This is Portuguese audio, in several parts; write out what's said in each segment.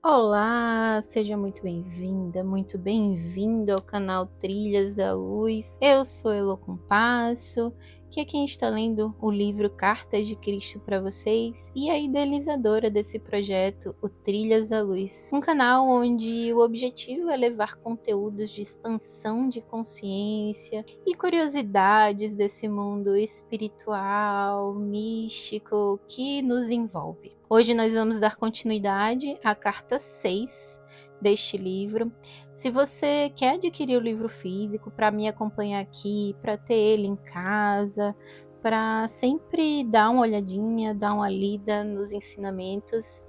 Olá, seja muito bem-vinda, muito bem-vindo ao canal Trilhas da Luz. Eu sou Elo Compasso, que é quem está lendo o livro Cartas de Cristo para vocês e a idealizadora desse projeto, o Trilhas da Luz. Um canal onde o objetivo é levar conteúdos de expansão de consciência e curiosidades desse mundo espiritual, místico que nos envolve. Hoje nós vamos dar continuidade à carta 6 deste livro. Se você quer adquirir o livro físico para me acompanhar aqui, para ter ele em casa, para sempre dar uma olhadinha, dar uma lida nos ensinamentos,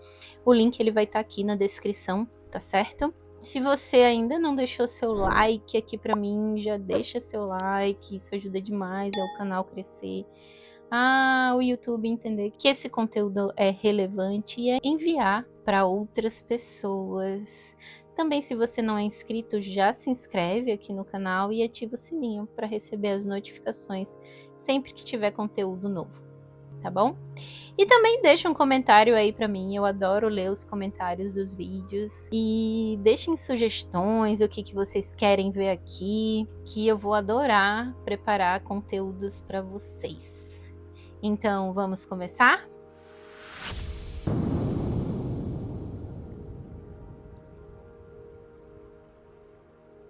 o link ele vai estar aqui na descrição, tá certo? Se você ainda não deixou seu like aqui para mim, já deixa seu like, isso ajuda demais ao canal crescer. O YouTube entender que esse conteúdo é relevante e enviar para outras pessoas. Também, se você não é inscrito, já se inscreve aqui no canal e ativa o sininho para receber as notificações sempre que tiver conteúdo novo, tá bom? E também deixa um comentário aí para mim, eu adoro ler os comentários dos vídeos. E deixem sugestões, o que vocês querem ver aqui, que eu vou adorar preparar conteúdos para vocês. Então, vamos começar?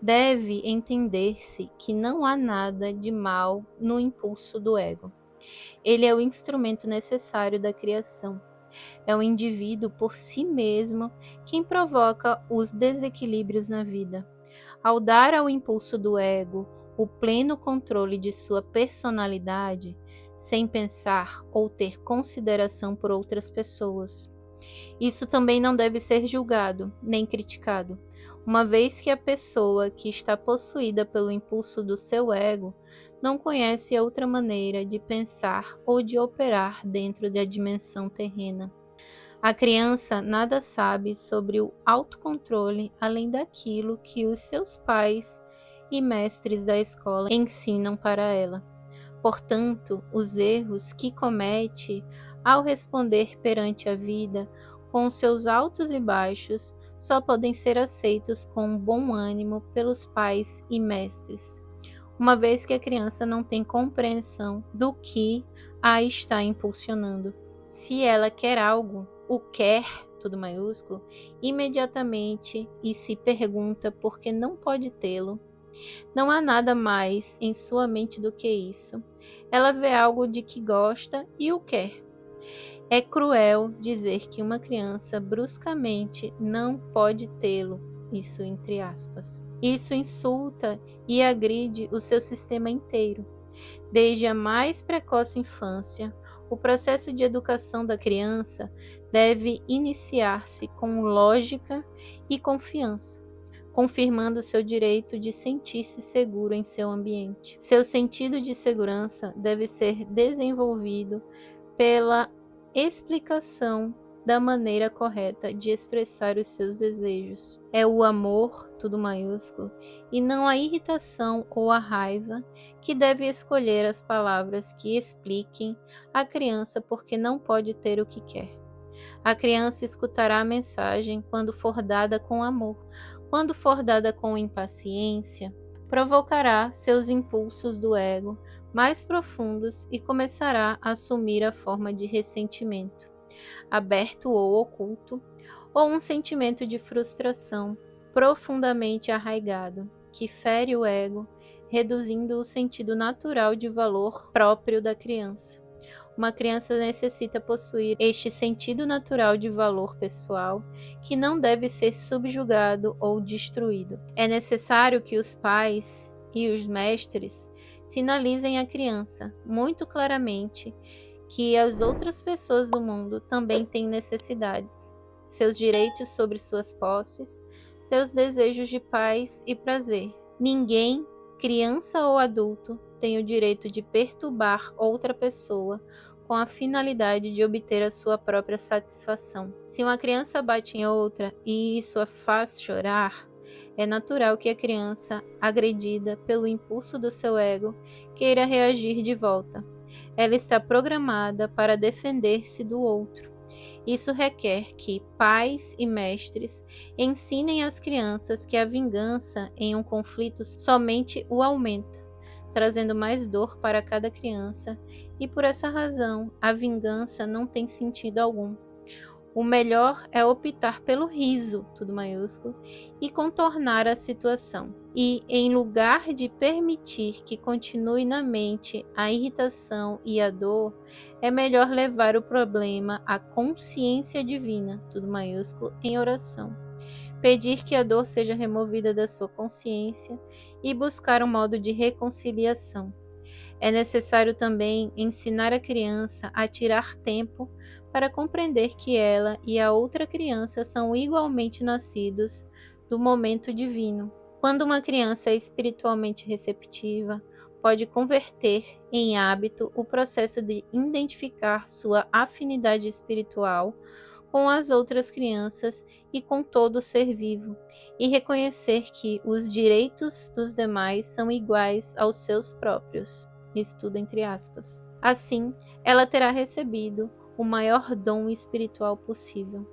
Deve entender-se que não há nada de mal no impulso do ego. Ele é o instrumento necessário da criação. É o indivíduo por si mesmo quem provoca os desequilíbrios na vida. Ao dar ao impulso do ego o pleno controle de sua personalidade, sem pensar ou ter consideração por outras pessoas. Isso também não deve ser julgado, nem criticado, uma vez que a pessoa que está possuída pelo impulso do seu ego não conhece outra maneira de pensar ou de operar dentro da dimensão terrena. A criança nada sabe sobre o autocontrole além daquilo que os seus pais e mestres da escola ensinam para ela. Portanto, os erros que comete ao responder perante a vida com seus altos e baixos só podem ser aceitos com bom ânimo pelos pais e mestres, uma vez que a criança não tem compreensão do que a está impulsionando. Se ela quer algo, o quer, tudo maiúsculo, imediatamente e se pergunta por que não pode tê-lo. Não há nada mais em sua mente do que isso. Ela vê algo de que gosta e o quer. É cruel dizer que uma criança bruscamente não pode tê-lo, isso entre aspas. Isso insulta e agride o seu sistema inteiro. Desde a mais precoce infância, o processo de educação da criança deve iniciar-se com lógica e confiança, confirmando seu direito de sentir-se seguro em seu ambiente. Seu sentido de segurança deve ser desenvolvido pela explicação da maneira correta de expressar os seus desejos. É o amor, tudo maiúsculo, e não a irritação ou a raiva que deve escolher as palavras que expliquem à criança porque não pode ter o que quer. A criança escutará a mensagem quando for dada com amor. Quando for dada com impaciência, provocará seus impulsos do ego mais profundos e começará a assumir a forma de ressentimento, aberto ou oculto, ou um sentimento de frustração profundamente arraigado, que fere o ego, reduzindo o sentido natural de valor próprio da criança. Uma criança necessita possuir este sentido natural de valor pessoal, que não deve ser subjugado ou destruído. É necessário que os pais e os mestres sinalizem à criança muito claramente que as outras pessoas do mundo também têm necessidades, seus direitos sobre suas posses, seus desejos de paz e prazer. Ninguém, criança ou adulto, tem o direito de perturbar outra pessoa com a finalidade de obter a sua própria satisfação. Se uma criança bate em outra e isso a faz chorar, é natural que a criança, agredida pelo impulso do seu ego, queira reagir de volta. Ela está programada para defender-se do outro. Isso requer que pais e mestres ensinem às crianças que a vingança em um conflito somente o aumenta, trazendo mais dor para cada criança, e por essa razão a vingança não tem sentido algum. O melhor é optar pelo riso, tudo maiúsculo, e contornar a situação. E, em lugar de permitir que continue na mente a irritação e a dor, é melhor levar o problema à consciência divina, tudo maiúsculo, em oração. Pedir que a dor seja removida da sua consciência e buscar um modo de reconciliação. É necessário também ensinar a criança a tirar tempo para compreender que ela e a outra criança são igualmente nascidos do momento divino. Quando uma criança é espiritualmente receptiva, pode converter em hábito o processo de identificar sua afinidade espiritual com as outras crianças e com todo ser vivo, e reconhecer que os direitos dos demais são iguais aos seus próprios. Estudo entre aspas. Assim, ela terá recebido o maior dom espiritual possível.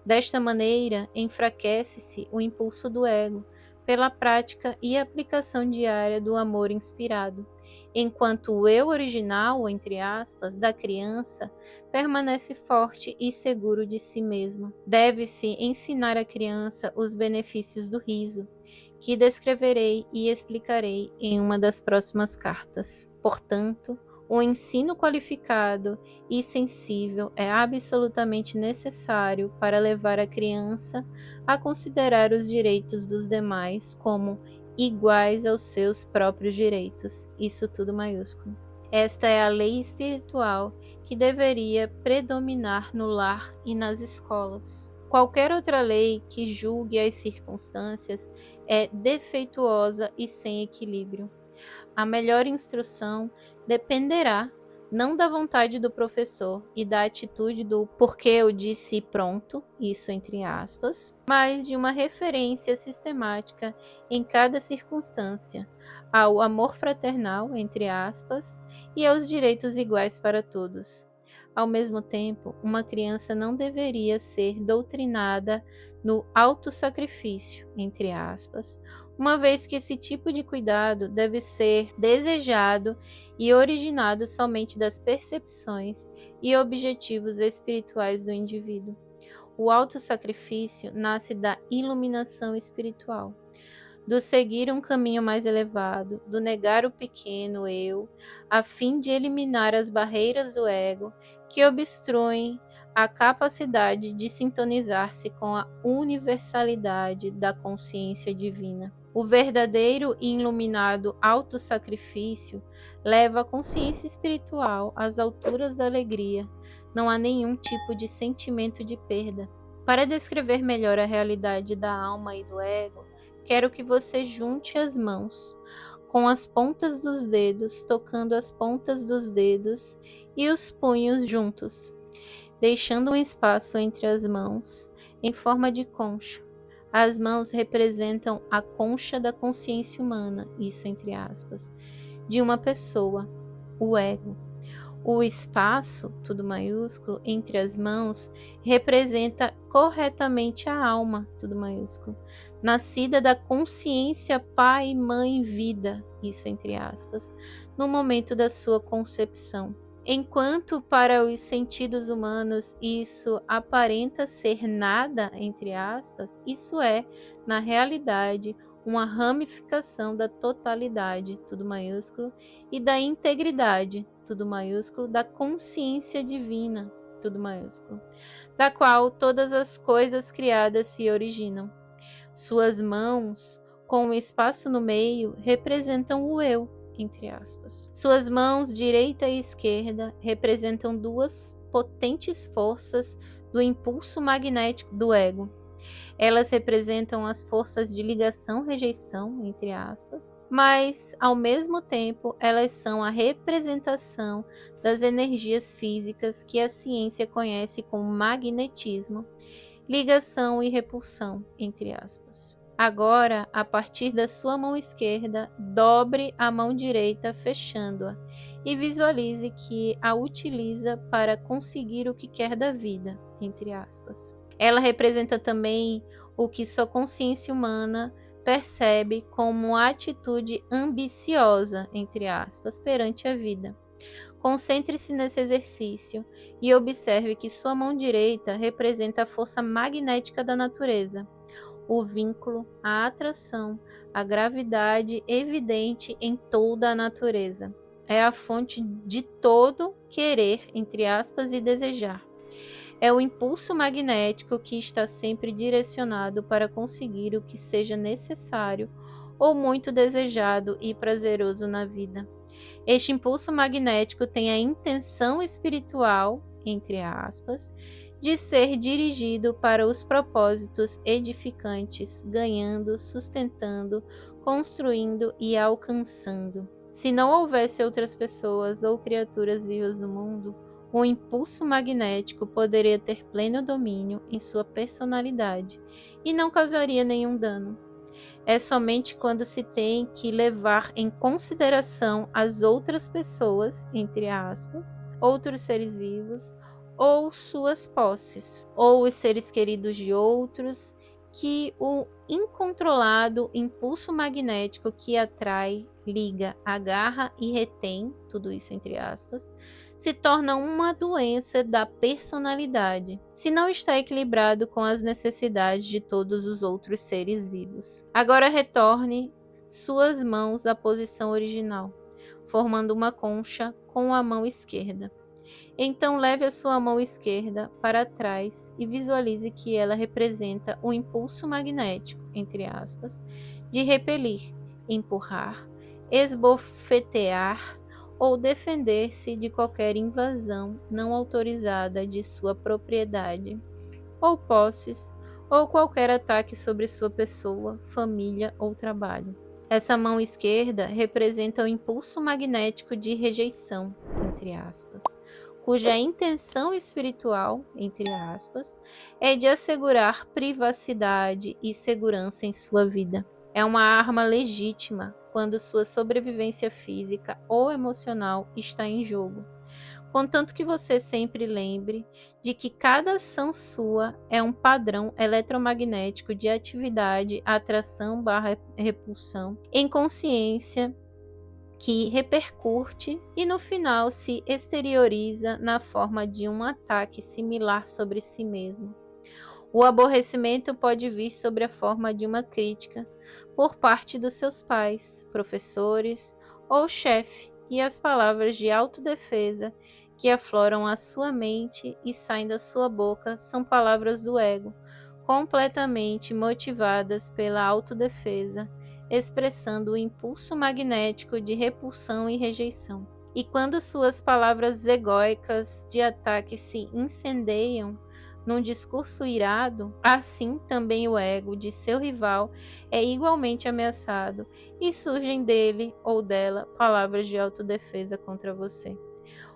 Desta maneira, enfraquece-se o impulso do ego pela prática e aplicação diária do amor inspirado, enquanto o eu original, entre aspas, da criança permanece forte e seguro de si mesmo. Deve-se ensinar à criança os benefícios do riso, que descreverei e explicarei em uma das próximas cartas. Portanto, o ensino qualificado e sensível é absolutamente necessário para levar a criança a considerar os direitos dos demais como iguais aos seus próprios direitos. Isso tudo maiúsculo. Esta é a lei espiritual que deveria predominar no lar e nas escolas. Qualquer outra lei que julgue as circunstâncias é defeituosa e sem equilíbrio. A melhor instrução dependerá não da vontade do professor e da atitude do porque eu disse pronto, isso entre aspas, mas de uma referência sistemática em cada circunstância, ao amor fraternal, entre aspas, e aos direitos iguais para todos. Ao mesmo tempo, uma criança não deveria ser doutrinada no autossacrifício, entre aspas, uma vez que esse tipo de cuidado deve ser desejado e originado somente das percepções e objetivos espirituais do indivíduo. O autossacrifício nasce da iluminação espiritual, do seguir um caminho mais elevado, do negar o pequeno eu, a fim de eliminar as barreiras do ego que obstruem a capacidade de sintonizar-se com a universalidade da consciência divina. O verdadeiro e iluminado autossacrifício leva a consciência espiritual às alturas da alegria. Não há nenhum tipo de sentimento de perda. Para descrever melhor a realidade da alma e do ego, quero que você junte as mãos, com as pontas dos dedos, tocando as pontas dos dedos e os punhos juntos, deixando um espaço entre as mãos, em forma de concha. As mãos representam a concha da consciência humana, isso entre aspas, de uma pessoa, o ego. O espaço, tudo maiúsculo, entre as mãos, representa corretamente a alma, tudo maiúsculo, nascida da consciência pai, mãe, vida, isso entre aspas, no momento da sua concepção. Enquanto para os sentidos humanos isso aparenta ser nada, entre aspas, isso é, na realidade, uma ramificação da totalidade, tudo maiúsculo, e da integridade, tudo maiúsculo, da consciência divina, tudo maiúsculo, da qual todas as coisas criadas se originam. Suas mãos, com um espaço no meio, representam o eu, entre aspas. Suas mãos direita e esquerda representam duas potentes forças do impulso magnético do ego. Elas representam as forças de ligação-rejeição, entre aspas, mas, ao mesmo tempo, elas são a representação das energias físicas que a ciência conhece como magnetismo, ligação e repulsão, entre aspas. Agora, a partir da sua mão esquerda, dobre a mão direita, fechando-a, e visualize que a utiliza para conseguir o que quer da vida, entre aspas. Ela representa também o que sua consciência humana percebe como atitude ambiciosa, entre aspas, perante a vida. Concentre-se nesse exercício e observe que sua mão direita representa a força magnética da natureza, o vínculo, a atração, a gravidade evidente em toda a natureza. É a fonte de todo querer, entre aspas, e desejar. É o impulso magnético que está sempre direcionado para conseguir o que seja necessário ou muito desejado e prazeroso na vida. Este impulso magnético tem a intenção espiritual, entre aspas, de ser dirigido para os propósitos edificantes, ganhando, sustentando, construindo e alcançando. Se não houvesse outras pessoas ou criaturas vivas no mundo, o impulso magnético poderia ter pleno domínio em sua personalidade e não causaria nenhum dano. É somente quando se tem que levar em consideração as outras pessoas, entre aspas, outros seres vivos, ou suas posses, ou os seres queridos de outros, que o incontrolado impulso magnético que atrai, liga, agarra e retém, tudo isso entre aspas, se torna uma doença da personalidade, se não está equilibrado com as necessidades de todos os outros seres vivos. Agora retorne suas mãos à posição original, formando uma concha com a mão esquerda. Então leve a sua mão esquerda para trás e visualize que ela representa o impulso magnético, entre aspas, de repelir, empurrar, esbofetear ou defender-se de qualquer invasão não autorizada de sua propriedade ou posses, ou qualquer ataque sobre sua pessoa, família ou trabalho. Essa mão esquerda representa o impulso magnético de rejeição, entre aspas, cuja intenção espiritual, entre aspas, é de assegurar privacidade e segurança em sua vida. É uma arma legítima quando sua sobrevivência física ou emocional está em jogo. Contanto que você sempre lembre de que cada ação sua é um padrão eletromagnético de atividade, atração barra repulsão, em consciência que repercute e no final se exterioriza na forma de um ataque similar sobre si mesmo. O aborrecimento pode vir sobre a forma de uma crítica por parte dos seus pais, professores ou chefe, e as palavras de autodefesa que afloram a sua mente e saem da sua boca são palavras do ego, completamente motivadas pela autodefesa, expressando o impulso magnético de repulsão e rejeição. E quando suas palavras egóicas de ataque se incendeiam num discurso irado, assim também o ego de seu rival é igualmente ameaçado e surgem dele ou dela palavras de autodefesa contra você.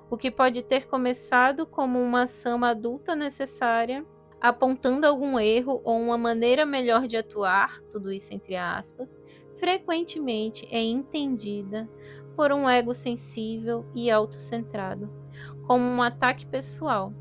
O que pode ter começado como uma ação adulta necessária, apontando algum erro ou uma maneira melhor de atuar, tudo isso entre aspas, frequentemente é entendida por um ego sensível e autocentrado, como um ataque pessoal.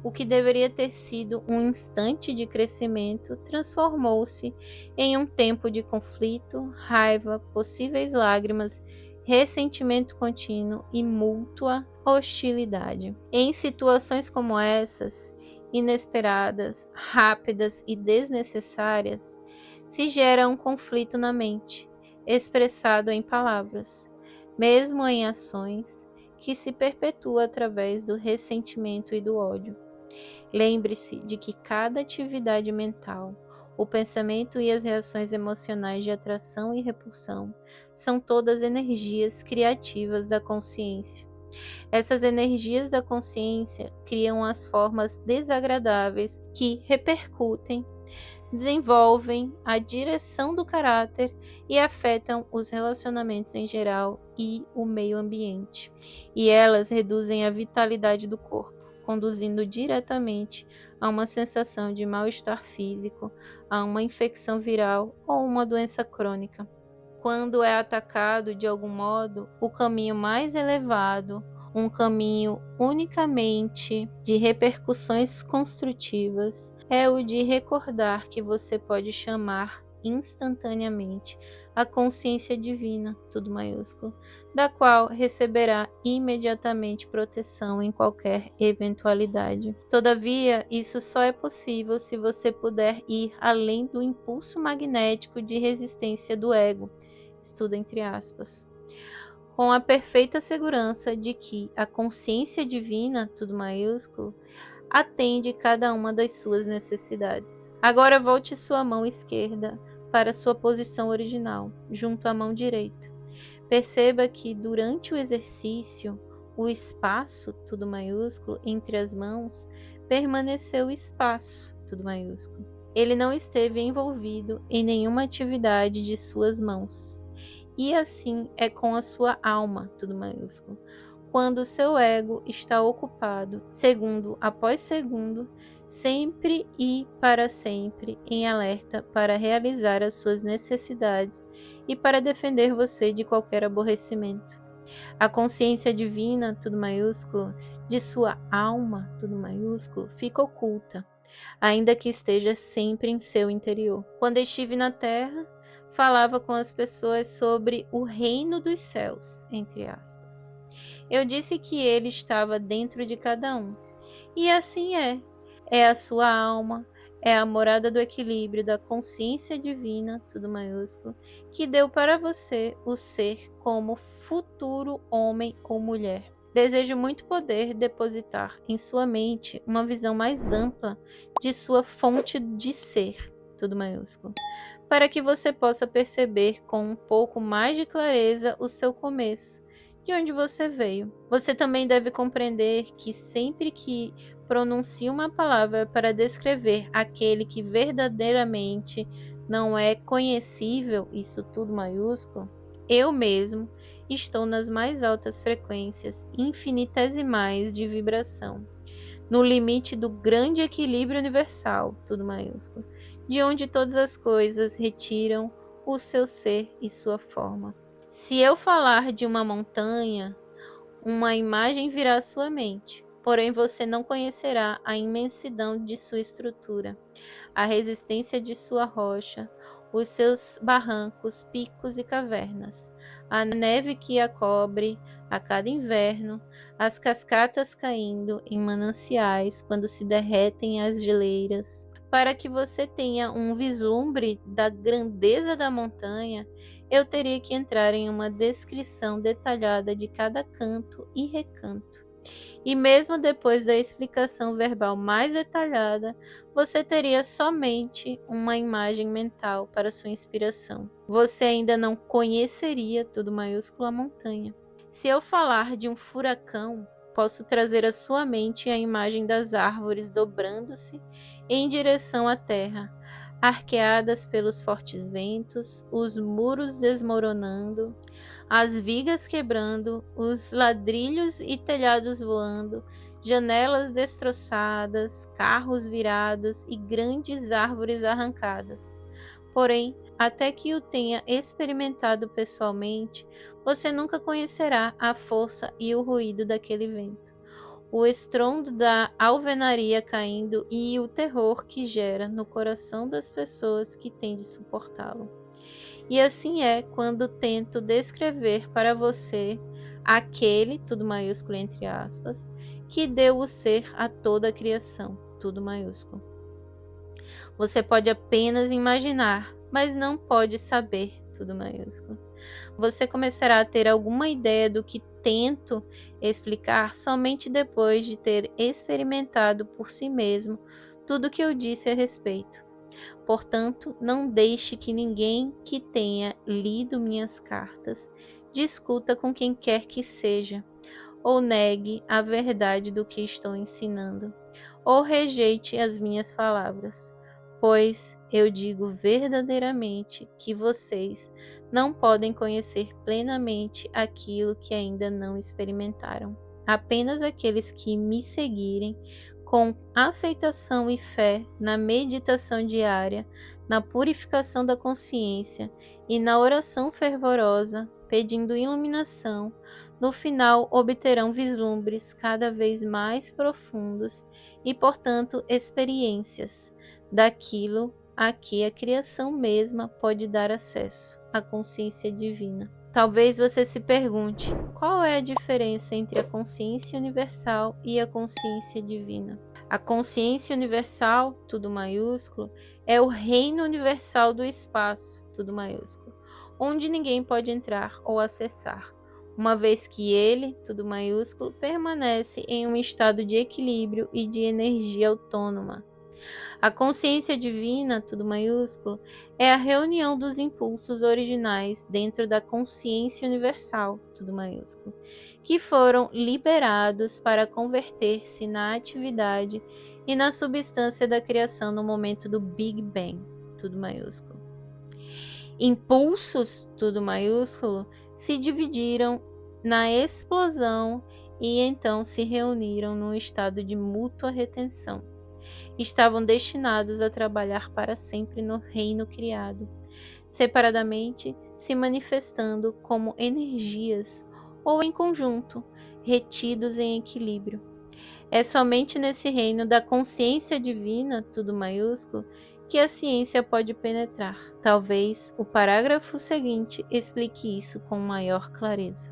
O que deveria ter sido um instante de crescimento transformou-se em um tempo de conflito, raiva, possíveis lágrimas, ressentimento contínuo e mútua hostilidade. Em situações como essas, inesperadas, rápidas e desnecessárias, se gera um conflito na mente, expressado em palavras, mesmo em ações, que se perpetua através do ressentimento e do ódio. Lembre-se de que cada atividade mental, o pensamento e as reações emocionais de atração e repulsão são todas energias criativas da consciência. Essas energias da consciência criam as formas desagradáveis que repercutem, desenvolvem a direção do caráter e afetam os relacionamentos em geral e o meio ambiente. E elas reduzem a vitalidade do corpo, conduzindo diretamente a uma sensação de mal-estar físico, a uma infecção viral ou uma doença crônica. Quando é atacado de algum modo, o caminho mais elevado, um caminho unicamente de repercussões construtivas, é o de recordar que você pode chamar instantaneamente a consciência divina, tudo maiúsculo, da qual receberá imediatamente proteção em qualquer eventualidade. Todavia, isso só é possível se você puder ir além do impulso magnético de resistência do ego, estudo entre aspas, com a perfeita segurança de que a consciência divina, tudo maiúsculo, atende cada uma das suas necessidades. Agora volte sua mão esquerda para sua posição original, junto à mão direita. Perceba que durante o exercício, o espaço, tudo maiúsculo, entre as mãos, permaneceu espaço, tudo maiúsculo. Ele não esteve envolvido em nenhuma atividade de suas mãos. E assim é com a sua alma, tudo maiúsculo. Quando seu ego está ocupado, segundo após segundo, sempre e para sempre em alerta para realizar as suas necessidades e para defender você de qualquer aborrecimento. A consciência divina, tudo maiúsculo, de sua alma, tudo maiúsculo, fica oculta, ainda que esteja sempre em seu interior. Quando estive na Terra, falava com as pessoas sobre o reino dos céus, entre aspas. Eu disse que ele estava dentro de cada um. E assim é. É a sua alma, é a morada do equilíbrio da consciência divina, tudo maiúsculo, que deu para você o ser como futuro homem ou mulher. Desejo muito poder depositar em sua mente uma visão mais ampla de sua fonte de ser, tudo maiúsculo, para que você possa perceber com um pouco mais de clareza o seu começo, de onde você veio. Você também deve compreender que sempre que pronuncia uma palavra para descrever aquele que verdadeiramente não é conhecível, isso tudo maiúsculo, eu mesmo estou nas mais altas frequências infinitesimais de vibração, no limite do grande equilíbrio universal, tudo maiúsculo, de onde todas as coisas retiram o seu ser e sua forma. Se eu falar de uma montanha, uma imagem virá à sua mente, porém você não conhecerá a imensidão de sua estrutura, a resistência de sua rocha, os seus barrancos, picos e cavernas, a neve que a cobre a cada inverno, as cascatas caindo em mananciais quando se derretem as geleiras. Para que você tenha um vislumbre da grandeza da montanha, eu teria que entrar em uma descrição detalhada de cada canto e recanto. E mesmo depois da explicação verbal mais detalhada, você teria somente uma imagem mental para sua inspiração. Você ainda não conheceria, tudo maiúsculo, a montanha. Se eu falar de um furacão, posso trazer à sua mente a imagem das árvores dobrando-se em direção à terra, arqueadas pelos fortes ventos, os muros desmoronando, as vigas quebrando, os ladrilhos e telhados voando, janelas destroçadas, carros virados e grandes árvores arrancadas. Porém, até que o tenha experimentado pessoalmente, você nunca conhecerá a força e o ruído daquele vento, o estrondo da alvenaria caindo e o terror que gera no coração das pessoas que têm de suportá-lo. E assim é quando tento descrever para você aquele, tudo maiúsculo entre aspas, que deu o ser a toda a criação, tudo maiúsculo. Você pode apenas imaginar, mas não pode saber, tudo maiúsculo. Você começará a ter alguma ideia do que tento explicar somente depois de ter experimentado por si mesmo tudo o que eu disse a respeito. Portanto, não deixe que ninguém que tenha lido minhas cartas discuta com quem quer que seja, ou negue a verdade do que estou ensinando, ou rejeite as minhas palavras, pois eu digo verdadeiramente que vocês não podem conhecer plenamente aquilo que ainda não experimentaram. apenas aqueles que me seguirem com aceitação e fé na meditação diária, na purificação da consciência e na oração fervorosa, pedindo iluminação, no final obterão vislumbres cada vez mais profundos e, portanto, experiências daquilo a que a criação mesma pode dar acesso, a consciência divina. Talvez você se pergunte, qual é a diferença entre a consciência universal e a consciência divina? A consciência universal, tudo maiúsculo, é o reino universal do espaço, tudo maiúsculo, onde ninguém pode entrar ou acessar, uma vez que ele, tudo maiúsculo, permanece em um estado de equilíbrio e de energia autônoma. A consciência divina, tudo maiúsculo, é a reunião dos impulsos originais dentro da consciência universal, tudo maiúsculo, que foram liberados para converter-se na atividade e na substância da criação no momento do Big Bang, tudo maiúsculo. Impulsos, tudo maiúsculo, se dividiram na explosão e então se reuniram num estado de mútua retenção. Estavam destinados a trabalhar para sempre no reino criado, separadamente se manifestando como energias ou em conjunto, retidos em equilíbrio. É somente nesse reino da consciência divina, tudo maiúsculo, que a ciência pode penetrar. Talvez o parágrafo seguinte explique isso com maior clareza.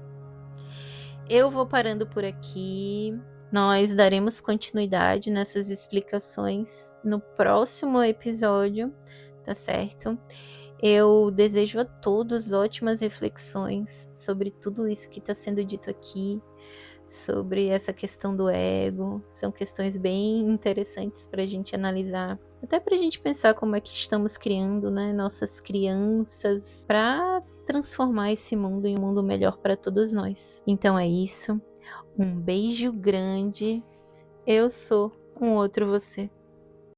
Eu vou parando por aqui. Nós daremos continuidade nessas explicações no próximo episódio, tá certo? Eu desejo a todos ótimas reflexões sobre tudo isso que está sendo dito aqui, sobre essa questão do ego. São questões bem interessantes para a gente analisar, até para a gente pensar como é que estamos criando, né, nossas crianças para transformar esse mundo em um mundo melhor para todos nós. Então é isso. Um beijo grande. Eu sou um outro você.